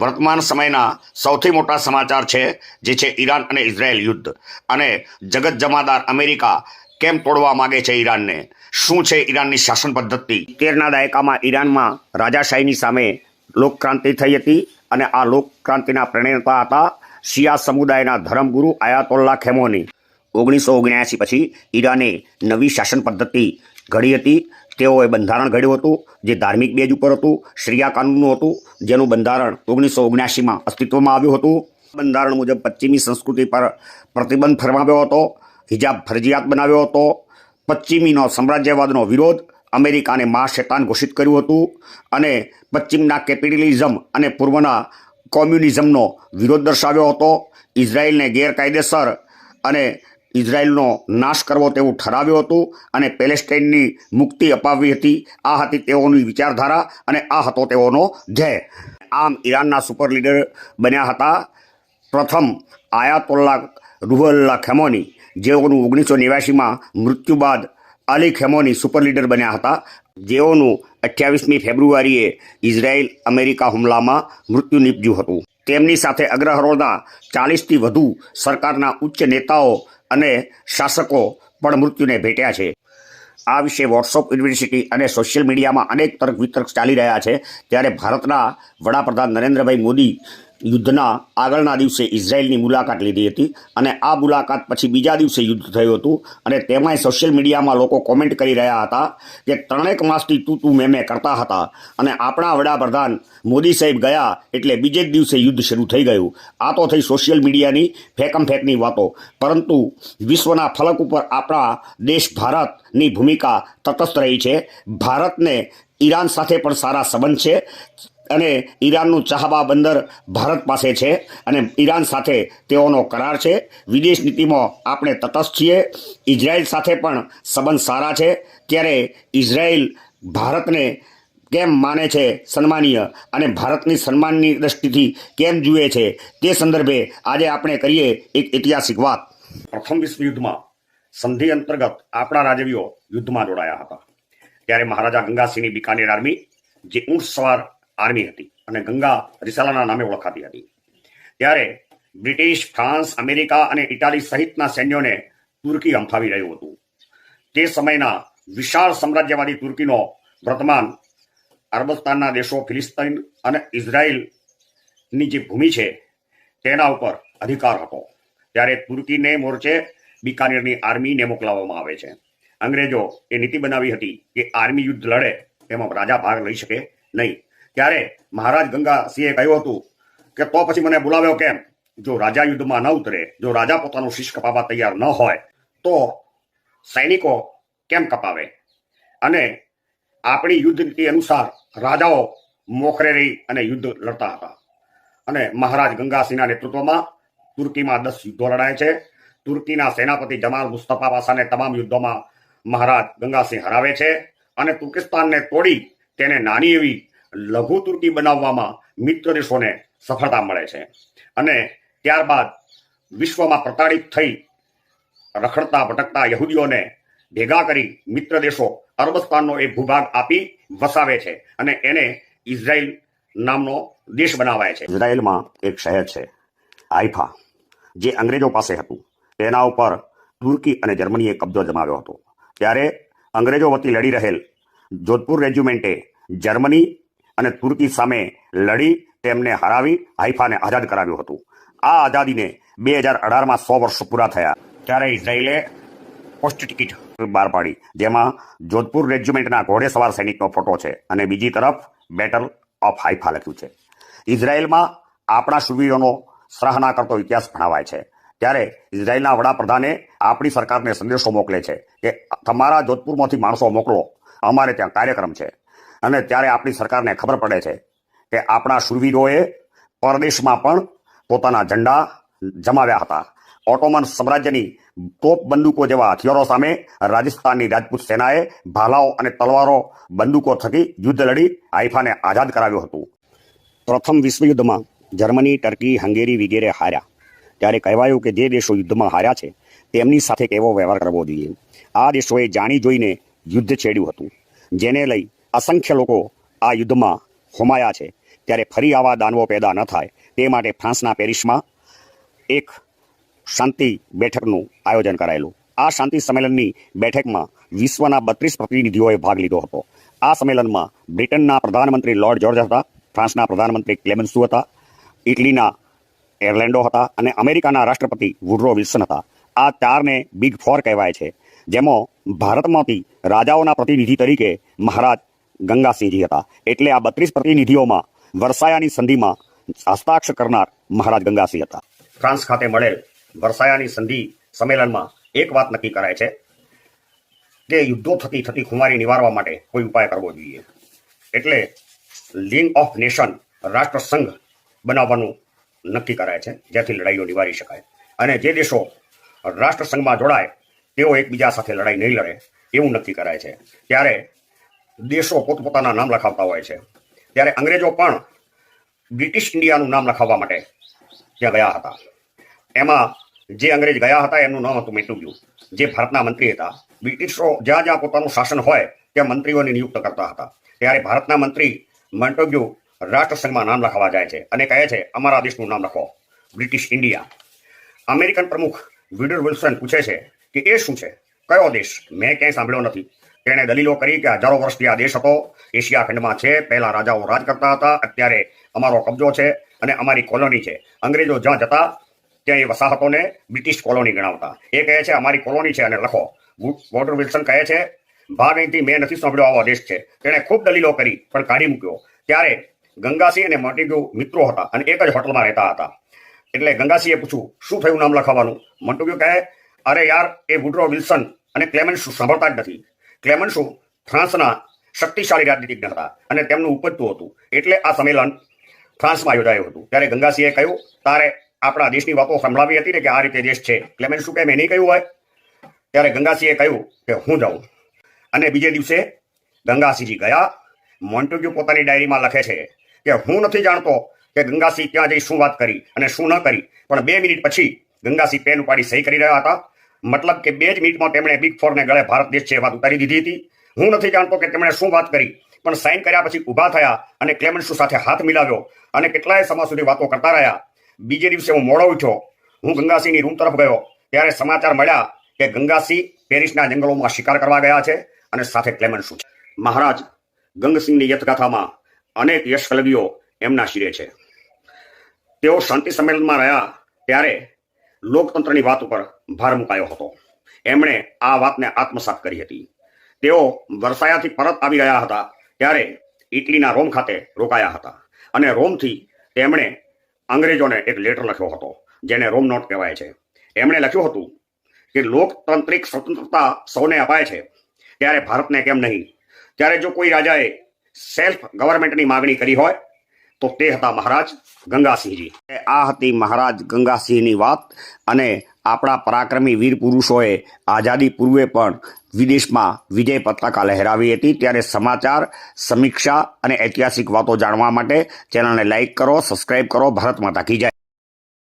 વર્તમાન સમયના સૌથી મોટા સમાચાર છે જે છે ઈરાન અને ઇઝરાયલ યુદ્ધ અને જગત જમાદાર અમેરિકા કેમ તોડવા માંગે છે ઈરાનને, શું છે ઈરાનની શાસન પદ્ધતિ। 70ના દાયકામાં ઈરાનમાં રાજાશાહીની સામે લોકક્રાંતિ થઈ હતી અને આ લોકક્રાંતિના પ્રેરણા હતા શિયા સમુદાયના ધર્મગુરુ આયાતોલ્લા ખેમોની। 1979 પછી ઈરાને નવી શાસન પદ્ધતિ ઘડી હતી। તેઓએ બંધારણ ઘડ્યું હતું જે ધાર્મિક બેઝ ઉપર હતું, શરિયા કાનૂનનું હતું, જેનું બંધારણ 1979માં અસ્તિત્વમાં આવ્યું હતું। બંધારણ મુજબ પશ્ચિમી સંસ્કૃતિ પર પ્રતિબંધ ફરમાવ્યો હતો, હિજાબ ફરજિયાત બનાવ્યો હતો, પશ્ચિમીનો સામ્રાજ્યવાદનો વિરોધ, અમેરિકાને મા શેતાન ઘોષિત કર્યું હતું અને પશ્ચિમના કેપિટલિઝમ અને પૂર્વના કોમ્યુનિઝમનો વિરોધ દર્શાવ્યો હતો। ઇઝરાયલને ગેરકાયદેસર અને ઇઝરાયલનો નાશ કરવો તેવું ઠરાવ્યું હતું અને પેલેસ્ટાઇનની મુક્તિ અપાવી હતી। આ હતી તેઓની વિચારધારા અને આ હતો તેઓનો ધ્યેય। આમ ઈરાનના સુપર લીડર બન્યા હતા પ્રથમ આયાતોલ્લા રૂહુલ્લા ખેમોની, જેઓનું 1989માં મૃત્યુ બાદ અલી ખેમોની સુપર લીડર બન્યા હતા, જેઓનું 28મી ફેબ્રુઆરીએ ઇઝરાયલ અમેરિકા હુમલામાં મૃત્યુ નીપજ્યું હતું। તેમની સાથે અગ્રહરોળના 40થી વધુ સરકારના ઉચ્ચ નેતાઓ અને શાસકો પણ મૃત્યુને ભેટ્યા છે। આ વિશે વોટ્સઅપ યુનિવર્સિટી અને સોશિયલ મીડિયામાં અનેક તર્ક વિતર્ક ચાલી રહ્યા છે। ત્યારે ભારતના વડાપ્રધાન નરેન્દ્રભાઈ મોદી યુદ્ધના આગળના દિવસે ઇઝરાયલની મુલાકાત લીધી હતી અને આ મુલાકાત પછી બીજા દિવસે યુદ્ધ થયું હતું અને તેમાંય સોશિયલ મીડિયામાં લોકો કોમેન્ટ કરી રહ્યા હતા કે 3 માસથી તું મેં કરતા હતા અને આપણા વડાપ્રધાન મોદી સાહેબ ગયા એટલે બીજે જ દિવસે યુદ્ધ શરૂ થઈ ગયું। આ તો થઈ સોશિયલ મીડિયાની ફેકમફેકની વાતો, પરંતુ વિશ્વના ફલક ઉપર આપણા દેશ ભારતની ભૂમિકા તટસ્થ રહી છે। ભારતને ઈરાન સાથે પણ સારા સંબંધ છે અને ઈરાનનું ચાહબા બંદર ભારત પાસે છે અને ઈરાન સાથે તેઓનો કરાર છે। વિદેશ નીતિમાં આપણે તટસ્થ છીએ। ઇઝરાયલ સાથે પણ સંબંધ સારા છે। ત્યારે ઇઝરાયલ ભારતને કેમ માને છે સન્માનીય અને ભારતની સન્માનની દ્રષ્ટિથી કેમ જુએ છે તે સંદર્ભે આજે આપણે કરીએ એક ઐતિહાસિક વાત। પ્રથમ વિશ્વ યુદ્ધમાં સંધિ અંતર્ગત આપણા રાજવીઓ યુદ્ધમાં જોડાયા હતા। ત્યારે મહારાજા ગંગાસિંહની બિકાનેર આર્મી, જે ઊંટ સવાર આર્મી હતી અને ગંગા રિસાલાના નામે ઓળખાતી હતી, ત્યારે બ્રિટિશ, ફ્રાન્સ, અમેરિકા અને ઇટાલી સહિતના સૈન્યોને તુર્કી હંફાવી રહ્યું હતું। તે સમયના વિશાળ સામ્રાજ્યવાદી તુર્કીનો વર્તમાન અરબસ્તાનના દેશો ફિલિસ્તીન અને ઇઝરાયલની જે ભૂમિ છે તેના ઉપર અધિકાર હતો। ત્યારે તુર્કીને મોરચે બિકાનેરની આર્મીને મોકલાવવામાં આવે છે। અંગ્રેજો એ નીતિ બનાવી હતી કે આર્મી યુદ્ધ લડે તેમાં રાજા ભાગ લઈ શકે નહીં। ત્યારે મહારાજ ગંગાસિંહે કહ્યું હતું કે તો પછી મને બોલાવ્યો કેમ? જો રાજા યુદ્ધમાં ન ઉતરે, જો રાજા પોતાનું શીશ કપાવવા તૈયાર ન હોય તો સૈનિકો કેમ કપાવે? અને આપણી યુદ્ધ નીતિ અનુસાર રાજાઓ મોખરે રહી અને યુદ્ધ લડતા હતા અને મહારાજ ગંગાસિંહના નેતૃત્વમાં તુર્કીમાં 10 યુદ્ધો લડાય છે। તુર્કીના સેનાપતિ જમાલ મુસ્તફા પાસાને તમામ યુદ્ધોમાં મહારાજ ગંગાસિંહ હરાવે છે અને તુર્કિસ્તાનને તોડી તેને નાની એવી લઘુ તુર્કી બનાવવામાં મિત્ર દેશોને સફળતા મળે છે અને ત્યારબાદ વિશ્વમાં પ્રતાડિત થઈ રખડતા ભટકતા યહૂદીઓને ભેગા કરી મિત્ર દેશો અરબસ્તાનનો એક ભૂભાગ આપી વસાવે છે અને એને ઇઝરાયલ નામનો દેશ બનાવાય છે। ઇઝરાયલમાં એક શહેર છે હાઈફા, જે અંગ્રેજો પાસે હતું। તેના ઉપર તુર્કી અને જર્મનીએ કબજો જમાવ્યો હતો। ત્યારે અંગ્રેજો વતી લડી રહેલ જોધપુર રેજિમેન્ટે જર્મની અને તુર્કી સામે લડી તેમને હરાવી હાઈફાને આઝાદ કરાવ્યું હતું। આ આઝાદીને 2018માં 100 વર્ષ પૂરા થયા ત્યારે ઇઝરાયલે પોસ્ટ ટિકિટ બહાર પાડી, જેમાં જોધપુર રેજિમેન્ટના ઘોડેસવાર સૈનિકનો ફોટો છે અને બીજી તરફ બેટલ ઓફ હાઈફા લખ્યું છે। ઇઝરાયલમાં આપણા શૂરવીરોનો સરાહના કરતો ઇતિહાસ ભણાવાય છે। ત્યારે ઇઝરાયલના વડાપ્રધાને આપણી સરકારને સંદેશો મોકલે છે કે તમારા જોધપુરમાંથી માણસો મોકલો, અમારે ત્યાં કાર્યક્રમ છે। અને ત્યારે આપણી સરકારને ખબર પડે છે કે આપણા શૂરવીરોએ પરદેશમાં પણ પોતાના ઝંડા જમાવ્યા હતા। ઓટોમન સામ્રાજ્યની તોપ બંદૂકો જેવા હથિયારો સામે રાજસ્થાનની રાજપૂત સેનાએ ભાલાઓ અને તલવારો બંદૂકો થકી યુદ્ધ લડી હાઈફાને આઝાદ કરાવ્યું હતું। પ્રથમ વિશ્વયુદ્ધમાં જર્મની, ટર્કી, હંગેરી વગેરે હાર્યા। ત્યારે કહેવાયું કે જે દેશો યુદ્ધમાં હાર્યા છે તેમની સાથે કેવો વ્યવહાર કરવો જોઈએ। આ દેશોએ જાણી જોઈને યુદ્ધ છેડ્યું હતું, જેને લઈ અસંખ્ય લોકો આ યુદ્ધમાં હોમાયા છે। ત્યારે ફરી આવા દાનવો પેદા ન થાય તે માટે ફ્રાન્સના પેરિસમાં એક શાંતિ બેઠકનું આયોજન કરાયેલું. આ શાંતિ સંમેલનની બેઠકમાં વિશ્વના 32 પ્રતિનિધિઓએ ભાગ લીધો હતો. આ સંમેલનમાં બ્રિટનના પ્રધાનમંત્રી લોર્ડ જોર્જ હતા, ફ્રાન્સના પ્રધાનમંત્રી ક્લેમેન્સુ હતા, ઇટલીના એર્લેન્ડો હતા અને અમેરિકાના રાષ્ટ્રપતિ વુડરો વિલ્સન હતા. આ ચારને બિગ ફોર કહેવાય છે, જેમાં ભારતમાંથી રાજાઓના પ્રતિનિધિ તરીકે મહારાજ ગંગાસિંહજી હતા. એટલે આ 32 પ્રતિનિધિઓમાં વર્સાયાની સંધિમાં હસ્તાક્ષર કરનાર મહારાજ ગંગાસિંહ હતા. ફ્રાન્સ ખાતે મળેલ વર્સાયાની સંધિ સંમેલનમાં એક વાત નક્કી કરાય છે કે યુદ્ધો થતી ખુમારી નિવારવા માટે કોઈ ઉપાય કરવો જોઈએ. એટલે લીગ ઓફ નેશન રાષ્ટ્ર સંઘ બનાવવાનું નક્કી કરાય છે, જેથી લડાઈઓ નિવારી શકાય. અને જે દેશો રાષ્ટ્ર સંઘમાં જોડાય તેઓ એકબીજા સાથે લડાઈ નહીં લડે એવું નક્કી કરાય છે. ત્યારે દેશો પોતપોતાના નામ લખાવતા હોય છે. ત્યારે અંગ્રેજો પણ બ્રિટિશ ઇન્ડિયાનું નામ લખાવવા માટે ત્યાં ગયા હતા. એમાં જે અંગ્રેજ ગયા હતા એમનું નામ હતું મેન્ટેગ્યુ, જે ભારતના મંત્રી હતા. બ્રિટિશો જ્યાં જ્યાં પોતાનું શાસન હોય ત્યાં મંત્રીઓની નિયુક્ત કરતા હતા. ત્યારે ભારતના મંત્રી મેન્ટેગ્યુ રાષ્ટ્રસંઘમાં નામ લખાવવા જાય છે અને કહે છે અમારા દેશનું નામ લખો, બ્રિટિશ ઇન્ડિયા. અમેરિકન પ્રમુખ વુડરો વિલ્સન પૂછે છે કે એ શું છે, કયો દેશ? મેં ક્યાંય સાંભળ્યો નથી. તેણે દલીલો કરી કે હજારો વર્ષથી આ દેશ હતો, એશિયા ખંડમાં છે, પહેલા રાજાઓ રાજ કરતા હતા, અત્યારે અમારો કબજો છે અને અમારી કોલોની છે. અંગ્રેજો જ્યાં જતા ત્યાં એ વસાહતોને બ્રિટિશ કોલોની ગણાવતા. એ કહે છે અમારી કોલોની છે અને લખો. વુડરો વિલ્સન કહે છે ભાગ અહીંથી, મેં નથી સાંભળ્યો આવો દેશ છે. તેણે ખૂબ દલીલો કરી પણ કાઢી મૂક્યો. ત્યારે ગંગાસિંહ અને મોન્ટેગ્યુ મિત્રો હતા અને એક જ હોટલમાં રહેતા હતા. એટલે ગંગાસિંહે પૂછ્યું શું થયું નામ લખાવવાનું? મોન્ટેગ્યુ કહે અરે યાર, એ વુડરો વિલ્સન અને ક્લેમેન્સુ સાંભળતા જ નથી. ક્લેમેન્સુ ફ્રાન્સના શક્તિશાળી રાજનીતિજ્ઞ હતા અને તેમનું ઉપજતું હતું, એટલે આ સંમેલન ફ્રાન્સમાં યોજાયું હતું. ત્યારે ગંગાસિંહે કહ્યું તારે આપણા દેશની વાતો સંભળાવી હતી ને કે આ રીતે દેશ છે. ક્લેમેન્સુ કહે મેં નહીં કહ્યું હોય. ત્યારે ગંગાસિંહે કહ્યું કે હું જાઉં. અને બીજે દિવસે ગંગાસિંહજી ગયા. મોન્ટેગ્યુ પોતાની ડાયરીમાં લખે છે કે હું નથી જાણતો કે ગંગાસિંહ ત્યાં જઈ શું વાત કરી અને શું ન કરી, પણ 2 મિનિટ પછી ગંગાસિંહ પેન ઉપાડી સહી કરી રહ્યા હતા. મતલબ કે 2 જ મિનિટમાં તેમણે બિગ ફોરને ગળે ભારત દેશ છે વાત ઉતારી દીધી હતી. હું નથી જાણતો કે તેમણે શું વાત કરી, પણ સાઇન કર્યા પછી ઊભા થયા અને ક્લેમેન્સુ સાથે હાથ મિલાવ્યો અને કેટલાય સમય સુધી વાતો કરતા રહ્યા. બીજે દિવસે હું મોડો ઉઠ્યો. હું ગંગાસિંહની રૂમ તરફ ગયો ત્યારે સમાચાર મળ્યા કે ગંગાસિંહ પેરિસના જંગલોમાં શિકાર કરવા ગયા છે અને સાથે ક્લેમેન્સુ છે. મહારાજ ગંગસિંહની યથગાથામાં અનેક યશકલગીઓ એમના શિરે છે. તેઓ શાંતિ સંમેલનમાં રહ્યા ત્યારે લોકતંત્રની વાત ઉપર ભાર મુકાયો હતો. એમણે આ વાતને આત્મસાત કરી હતી. તેઓ વર્સાયાથી પરત આવી રહ્યા હતા ત્યારે ઇટલીના રોમ ખાતે રોકાયા હતા અને રોમથી તેમણે અંગ્રેજોને એક લેટર લખ્યો હતો, જેને રોમ નોટ કહેવાય છે. એમણે લખ્યું હતું કે લોકતાંત્રિક સ્વતંત્રતા સૌને અપાય છે, ત્યારે ભારતને કેમ નહીં? ત્યારે જો કોઈ રાજાએ સેલ્ફ ગવર્મેન્ટની માગણી કરી હોય તો તે હતા મહારાજ ગંગાસિંહજી. આ હતી મહારાજ ગંગાસિંહની વાત. અને આપણા પરાક્રમી વીર પુરુષોએ આઝાદી પૂર્વે પણ વિદેશમાં વિજય પતાકા લહેરાવી હતી. ત્યારે સમાચાર, સમીક્ષા અને ઐતિહાસિક વાતો જાણવા માટે ચેનલને લાઈક કરો, સબસ્ક્રાઇબ કરો. ભારત માતા કી જય.